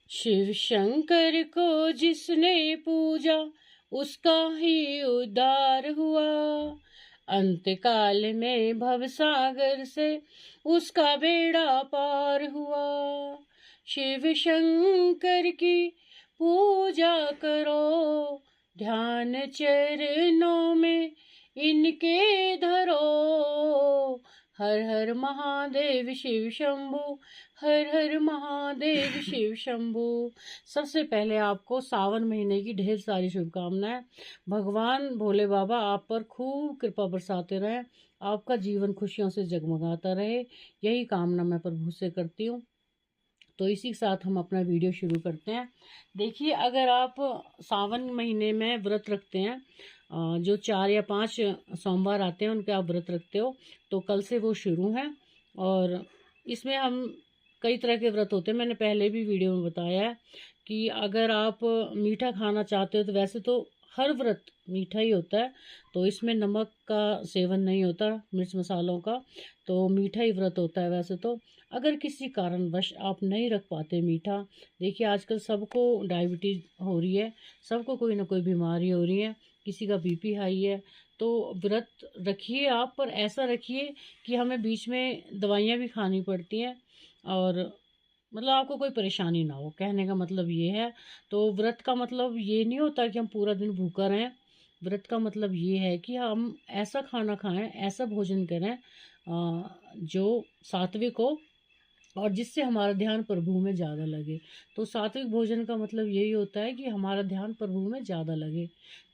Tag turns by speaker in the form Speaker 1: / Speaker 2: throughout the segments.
Speaker 1: शिव शंकर को जिसने पूजा उसका ही उद्धार हुआ। अंतकाल में भवसागर से उसका बेड़ा पार हुआ। शिव शंकर की पूजा करो, ध्यान चरणों में इनके धरो। हर हर महादेव शिव शंभु, हर हर महादेव शिव शंभु। सबसे पहले आपको सावन महीने की ढेर सारी शुभकामनाएं। भगवान भोले बाबा आप पर खूब कृपा बरसाते रहें, आपका जीवन खुशियों से जगमगाता रहे, यही कामना मैं प्रभु से करती हूँ। तो इसी के साथ हम अपना वीडियो शुरू करते हैं। देखिए, अगर आप सावन महीने में व्रत रखते हैं, जो 4 या 5 सोमवार आते हैं उनके आप व्रत रखते हो, तो कल से वो शुरू हैं। और इसमें हम कई तरह के व्रत होते हैं, मैंने पहले भी वीडियो में बताया है कि अगर आप मीठा खाना चाहते हो तो वैसे तो हर व्रत मीठा ही होता है, तो इसमें नमक का सेवन नहीं होता, मिर्च मसालों का, तो मीठा ही व्रत होता है वैसे तो। अगर किसी कारणवश आप नहीं रख पाते मीठा, देखिए आजकल सबको डायबिटीज़ हो रही है, सबको कोई ना कोई बीमारी हो रही है, किसी का बीपी हाई है, तो व्रत रखिए आप, पर ऐसा रखिए कि हमें बीच में दवाइयाँ भी खानी पड़ती हैं और मतलब आपको कोई परेशानी ना हो, कहने का मतलब ये है। तो व्रत का मतलब ये नहीं होता कि हम पूरा दिन भूखा रहें। व्रत का मतलब ये है कि हम ऐसा खाना खाएं, ऐसा भोजन करें जो सात्विक हो और जिससे हमारा ध्यान प्रभु में ज़्यादा लगे। तो सात्विक भोजन का मतलब यही होता है कि हमारा ध्यान प्रभु में ज़्यादा लगे।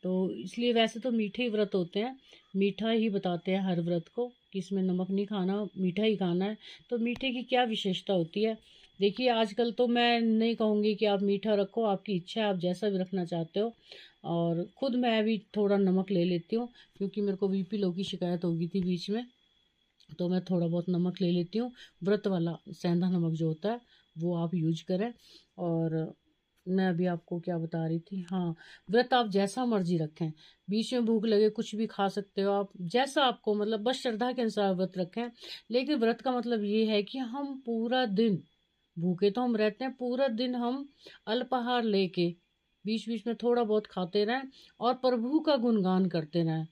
Speaker 1: तो इसलिए वैसे तो मीठे ही व्रत होते हैं, मीठा ही बताते हैं हर व्रत को कि इसमें नमक नहीं खाना, मीठा ही खाना है। तो मीठे की क्या विशेषता होती है? देखिए, आजकल तो मैं नहीं कहूँगी कि आप मीठा रखो, आपकी इच्छा है, आप जैसा भी रखना चाहते हो। और ख़ुद मैं भी थोड़ा नमक ले लेती हूँ, क्योंकि मेरे को बीपी लो की शिकायत हो गई थी बीच में, तो मैं थोड़ा बहुत नमक ले लेती हूँ। व्रत वाला सेंधा नमक जो होता है वो आप यूज करें। और मैं अभी आपको क्या बता रही थी, हाँ, व्रत आप जैसा मर्जी रखें, बीच में भूख लगे कुछ भी खा सकते हो आप, जैसा आपको मतलब बस श्रद्धा के अनुसार व्रत रखें। लेकिन व्रत का मतलब ये है कि हम पूरा दिन भूखे तो हम रहते हैं, पूरा दिन हम अल्पाहार लेके बीच बीच में थोड़ा बहुत खाते रहें और प्रभु का गुणगान करते रहें।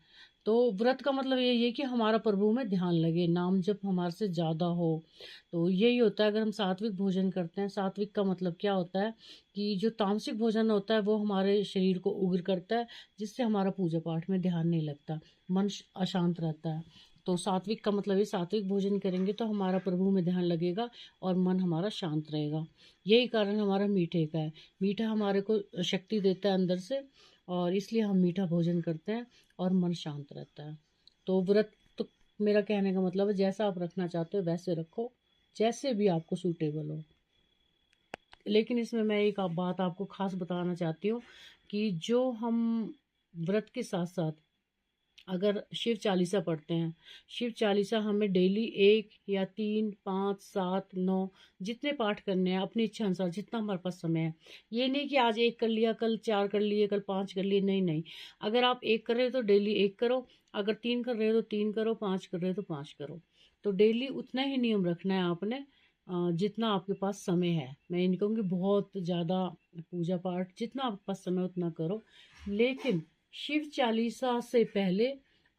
Speaker 1: तो व्रत का मतलब यही है कि हमारा प्रभु में ध्यान लगे, नाम जप हमारे से ज़्यादा हो। तो यही होता है अगर हम सात्विक भोजन करते हैं। सात्विक का मतलब क्या होता है कि जो तामसिक भोजन होता है वो हमारे शरीर को उग्र करता है, जिससे हमारा पूजा पाठ में ध्यान नहीं लगता, मन अशांत रहता है। तो सात्विक का मतलब ये, सात्विक भोजन करेंगे तो हमारा प्रभु में ध्यान लगेगा और मन हमारा शांत रहेगा। यही कारण हमारा मीठे का है। मीठा हमारे को शक्ति देता है अंदर से, और इसलिए हम मीठा भोजन करते हैं और मन शांत रहता है। तो व्रत तो मेरा कहने का मतलब है जैसा आप रखना चाहते हो वैसे रखो, जैसे भी आपको सूटेबल हो। लेकिन इसमें मैं एक बात आपको खास बताना चाहती हूँ कि जो हम व्रत के साथ साथ अगर शिव चालीसा पढ़ते हैं, शिव चालीसा हमें डेली 1 या 3, 5, 7, 9 जितने पाठ करने हैं अपनी इच्छा अनुसार, जितना हमारे पास समय है। ये नहीं कि आज 1 कर लिया, कल 4 कर लिए, कल 5 कर लिए, नहीं नहीं। अगर आप 1 कर रहे हो तो डेली 1 करो, अगर 3 कर रहे हो तो 3 करो, 5 कर रहे हो तो 5 करो। तो डेली उतना ही नियम रखना है आपने जितना आपके पास समय है। मैं ये नहीं कहूँगी बहुत ज़्यादा पूजा पाठ, जितना आपके पास समय उतना करो। लेकिन शिव चालीसा से पहले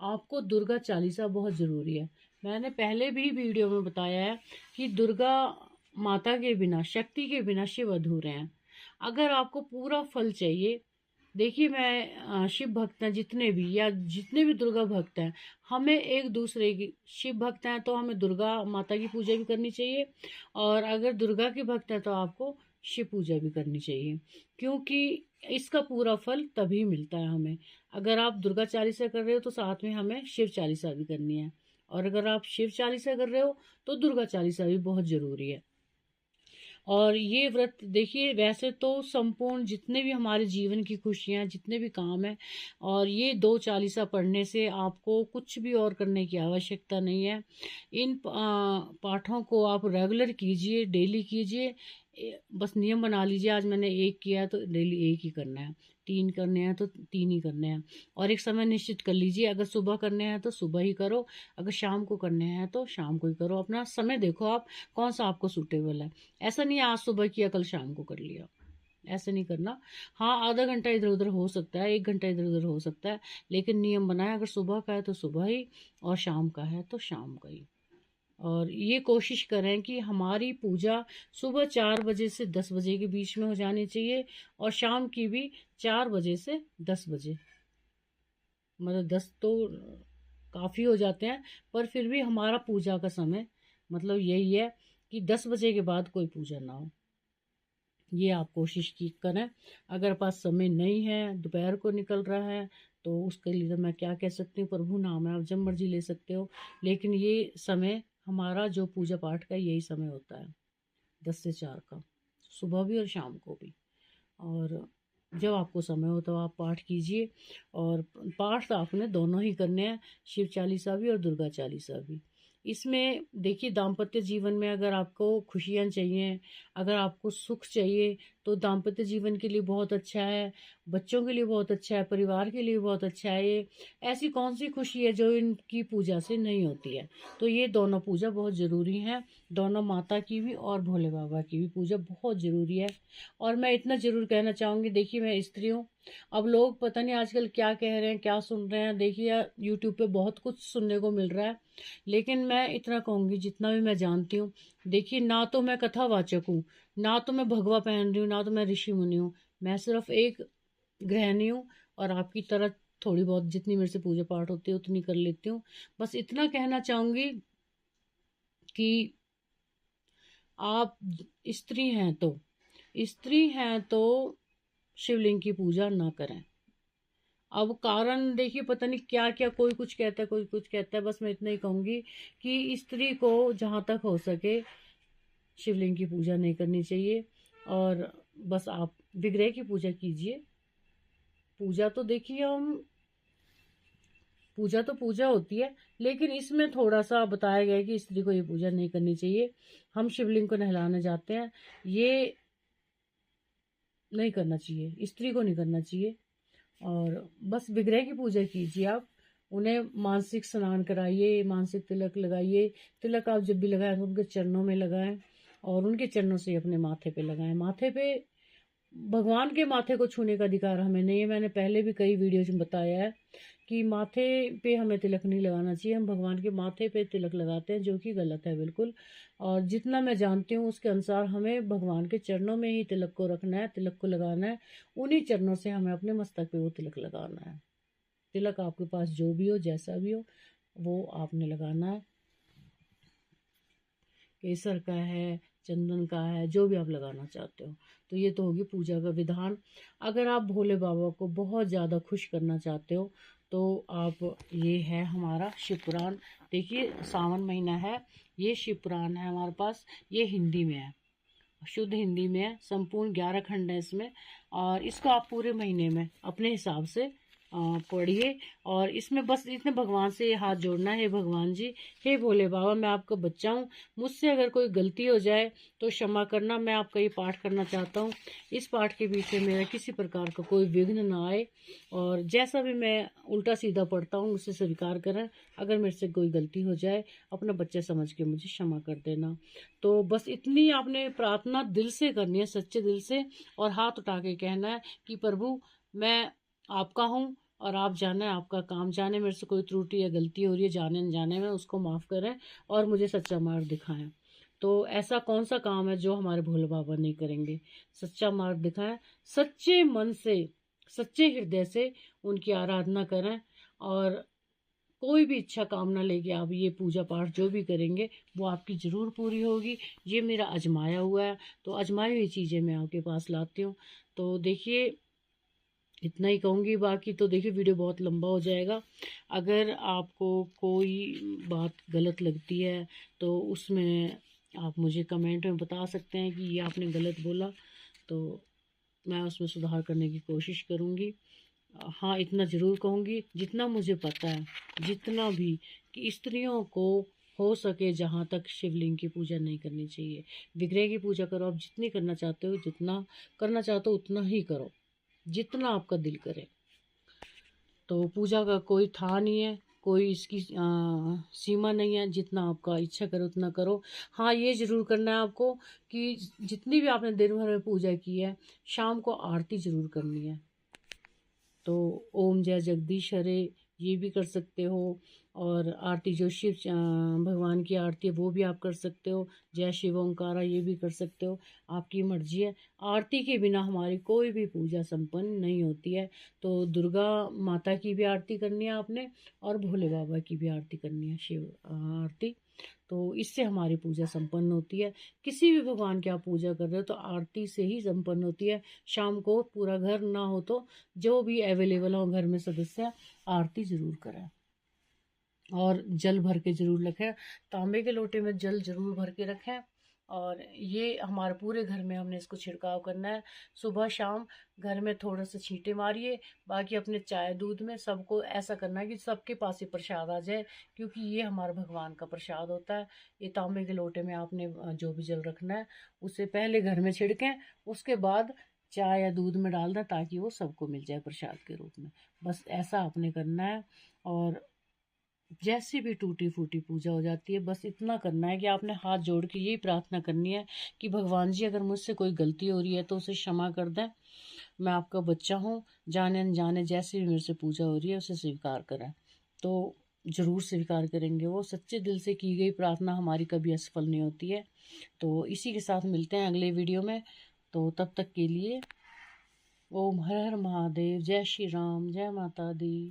Speaker 1: आपको दुर्गा चालीसा बहुत ज़रूरी है। मैंने पहले भी वीडियो में बताया है कि दुर्गा माता के बिना, शक्ति के बिना शिव अधूरे हैं। अगर आपको पूरा फल चाहिए, देखिए मैं शिव भक्त हैं जितने भी, या जितने भी दुर्गा भक्त हैं, हमें एक दूसरे की, शिव भक्त हैं तो हमें दुर्गा माता की पूजा भी करनी चाहिए, और अगर दुर्गा के भक्त हैं तो आपको शिव पूजा भी करनी चाहिए, क्योंकि इसका पूरा फल तभी मिलता है हमें। अगर आप दुर्गा चालीसा कर रहे हो तो साथ में हमें शिव चालीसा भी करनी है, और अगर आप शिव चालीसा कर रहे हो तो दुर्गा चालीसा भी बहुत ज़रूरी है। और ये व्रत देखिए वैसे तो संपूर्ण जितने भी हमारे जीवन की खुशियाँ, जितने भी काम हैं, और ये 2 चालीसा पढ़ने से आपको कुछ भी और करने की आवश्यकता नहीं है। इन पाठों को आप रेगुलर कीजिए, डेली कीजिए, बस नियम बना लीजिए, आज मैंने 1 किया है तो डेली 1 ही करना है, 3 करने हैं तो 3 ही करने हैं। और एक समय निश्चित कर लीजिए, अगर सुबह करने हैं तो सुबह ही करो, अगर शाम को करने हैं तो शाम को ही करो। अपना समय देखो आप कौन सा आपको सूटेबल है। ऐसा नहीं है आज सुबह किया कल शाम को कर लिया, ऐसे नहीं करना। हाँ, आधा घंटा इधर उधर हो सकता है, 1 घंटा इधर उधर हो सकता है, लेकिन नियम बनाए, अगर सुबह का है तो सुबह ही और शाम का है तो शाम का ही। और ये कोशिश करें कि हमारी पूजा सुबह 4 बजे से 10 बजे के बीच में हो जानी चाहिए, और शाम की भी 4 बजे से 10 बजे। मतलब 10 तो काफ़ी हो जाते हैं, पर फिर भी हमारा पूजा का समय मतलब यही है कि 10 बजे के बाद कोई पूजा ना हो। ये आप कोशिश की करें। अगर पास समय नहीं है, दोपहर को निकल रहा है, तो उसके लिए तो मैं क्या कह सकती हूँ, प्रभु नाम है, आप जब मर्जी ले सकते हो। लेकिन ये समय हमारा जो पूजा पाठ का यही समय होता है, 10 से 4 का, सुबह भी और शाम को भी। और जब आपको समय हो तो आप पाठ कीजिए। और पाठ तो आपने दोनों ही करने हैं, शिव चालीसा भी और दुर्गा चालीसा भी। इसमें देखिए, दाम्पत्य जीवन में अगर आपको खुशियाँ चाहिए, अगर आपको सुख चाहिए, तो दाम्पत्य जीवन के लिए बहुत अच्छा है, बच्चों के लिए बहुत अच्छा है, परिवार के लिए बहुत अच्छा है। ये ऐसी कौन सी खुशी है जो इनकी पूजा से नहीं होती है। तो ये दोनों पूजा बहुत ज़रूरी हैं, दोनों माता की भी और भोले बाबा की भी पूजा बहुत ज़रूरी है। और मैं इतना ज़रूर कहना चाहूँगी, देखिए मैं स्त्री हूँ, अब लोग पता नहीं आजकल क्या कह रहे हैं, क्या सुन रहे हैं। देखिए यूट्यूब पे बहुत कुछ सुनने को मिल रहा है, लेकिन मैं इतना कहूँगी जितना भी मैं जानती हूँ। देखिए, ना तो मैं कथावाचक हूँ, ना तो मैं भगवा पहन रही हूँ, ना तो मैं ऋषि मुनि हूँ। मैं सिर्फ एक गृहिणी हूँ, और आपकी तरह थोड़ी बहुत जितनी मेरे से पूजा पाठ होती है उतनी कर लेती हूँ। बस इतना कहना चाहूँगी कि आप स्त्री हैं तो शिवलिंग की पूजा ना करें। अब कारण देखिए, पता नहीं क्या क्या, कोई कुछ कहता है, कोई कुछ कहता है। बस मैं इतना ही कहूँगी कि स्त्री को जहाँ तक हो सके शिवलिंग की पूजा नहीं करनी चाहिए। और बस आप विग्रह की पूजा कीजिए। पूजा तो देखिए, हम पूजा तो पूजा होती है, लेकिन इसमें थोड़ा सा बताया गया है कि स्त्री को ये पूजा नहीं करनी चाहिए। हम शिवलिंग को नहलाने जाते हैं, ये नहीं करना चाहिए, स्त्री को नहीं करना चाहिए। और बस विग्रह की पूजा कीजिए आप, उन्हें मानसिक स्नान कराइए, मानसिक तिलक लगाइए। तिलक आप जब भी लगाएं तो उनके चरणों में लगाएं, और उनके चरणों से अपने माथे पे लगाएं। माथे पे, भगवान के माथे को छूने का अधिकार हमें नहीं है। मैंने पहले भी कई वीडियोज में बताया है कि माथे पे हमें तिलक नहीं लगाना चाहिए। हम भगवान के माथे पे तिलक लगाते हैं, जो कि गलत है बिल्कुल। और जितना मैं जानती हूँ उसके अनुसार हमें भगवान के चरणों में ही तिलक को रखना है, तिलक को लगाना है। उन्हीं चरणों से हमें अपने मस्तक पे वो तिलक लगाना है। तिलक आपके पास जो भी हो, जैसा भी हो, वो आपने लगाना है। केसर का है, चंदन का है, जो भी आप लगाना चाहते हो। तो ये तो होगी पूजा का विधान। अगर आप भोले बाबा को बहुत ज़्यादा खुश करना चाहते हो तो आप, ये है हमारा शिव पुराण। देखिए, सावन महीना है, ये शिव पुराण है हमारे पास। ये हिंदी में है, शुद्ध हिंदी में है, संपूर्ण 11 खंड है इसमें। और इसको आप पूरे महीने में अपने हिसाब से पढ़िए। और इसमें बस इतने भगवान से ये हाथ जोड़ना है, भगवान जी, हे भोले बाबा, मैं आपका बच्चा हूँ, मुझसे अगर कोई गलती हो जाए तो क्षमा करना। मैं आपका ये पाठ करना चाहता हूँ, इस पाठ के बीच में मेरा किसी प्रकार का कोई विघ्न ना आए, और जैसा भी मैं उल्टा सीधा पढ़ता हूँ उसे स्वीकार करें। अगर मेरे से कोई गलती हो जाए, अपना बच्चा समझ के मुझे क्षमा कर देना। तो बस इतनी आपने प्रार्थना दिल से करनी है, सच्चे दिल से, और हाथ उठा के कहना है कि प्रभु, मैं आपका हूँ, और आप जाने, आपका काम जाने, मेरे से कोई त्रुटि या गलती हो रही है जाने न जाने में, उसको माफ़ करें और मुझे सच्चा मार्ग दिखाएं। तो ऐसा कौन सा काम है जो हमारे भोले बाबा नहीं करेंगे? सच्चा मार्ग दिखाएं, सच्चे मन से, सच्चे हृदय से उनकी आराधना करें। और कोई भी इच्छा कामना लेके आप ये पूजा पाठ जो भी करेंगे वो आपकी ज़रूर पूरी होगी। ये मेरा आजमाया हुआ है, तो आजमाई हुई चीज़ें मैं आपके पास लाती हूँ। तो देखिए, इतना ही कहूँगी, बाकी तो देखिए वीडियो बहुत लंबा हो जाएगा। अगर आपको कोई बात गलत लगती है तो उसमें आप मुझे कमेंट में बता सकते हैं कि ये आपने गलत बोला, तो मैं उसमें सुधार करने की कोशिश करूँगी। हाँ, इतना ज़रूर कहूँगी, जितना मुझे पता है, जितना भी, कि स्त्रियों को हो सके जहाँ तक शिवलिंग की पूजा नहीं करनी चाहिए। विग्रह की पूजा करो, आप जितनी करना चाहते हो, जितना करना चाहते हो उतना ही करो, जितना आपका दिल करे। तो पूजा का कोई था नहीं है, कोई इसकी सीमा नहीं है, जितना आपका इच्छा करे उतना करो। हाँ, ये ज़रूर करना है आपको कि जितनी भी आपने दिन भर में पूजा की है, शाम को आरती ज़रूर करनी है। तो ओम जय जगदीश हरे ये भी कर सकते हो, और आरती जो शिव भगवान की आरती है वो भी आप कर सकते हो। जय शिव ओंकारा ये भी कर सकते हो, आपकी मर्जी है। आरती के बिना हमारी कोई भी पूजा संपन्न नहीं होती है। तो दुर्गा माता की भी आरती करनी है आपने, और भोले बाबा की भी आरती करनी है, शिव आरती। तो इससे हमारी पूजा संपन्न होती है। किसी भी भगवान की आप पूजा कर रहे हो तो आरती से ही संपन्न होती है। शाम को पूरा घर ना हो तो जो भी अवेलेबल हो घर में सदस्य, आरती ज़रूर करें। और जल भर के ज़रूर रखें, तांबे के लोटे में जल ज़रूर भर के रखें। और ये हमारे पूरे घर में हमने इसको छिड़काव करना है। सुबह शाम घर में थोड़ा सा छींटे मारिए, बाकी अपने चाय दूध में सबको ऐसा करना है कि सबके पास ये प्रसाद आ जाए, क्योंकि ये हमारे भगवान का प्रसाद होता है। ये तांबे के लोटे में आपने जो भी जल रखना है उससे पहले घर में छिड़कें, उसके बाद चाय या दूध में डाल दें, ताकि वो सबको मिल जाए प्रसाद के रूप में। बस ऐसा आपने करना है। और जैसी भी टूटी फूटी पूजा हो जाती है, बस इतना करना है कि आपने हाथ जोड़ के यही प्रार्थना करनी है कि भगवान जी, अगर मुझसे कोई गलती हो रही है तो उसे क्षमा कर दें। मैं आपका बच्चा हूँ, जाने अनजाने जैसे भी मेरे से पूजा हो रही है उसे स्वीकार करें। तो ज़रूर स्वीकार करेंगे, वो सच्चे दिल से की गई प्रार्थना हमारी कभी असफल नहीं होती है। तो इसी के साथ मिलते हैं अगले वीडियो में। तो तब तक के लिए ओम हर हर महादेव, जय श्री राम, जय माता दी।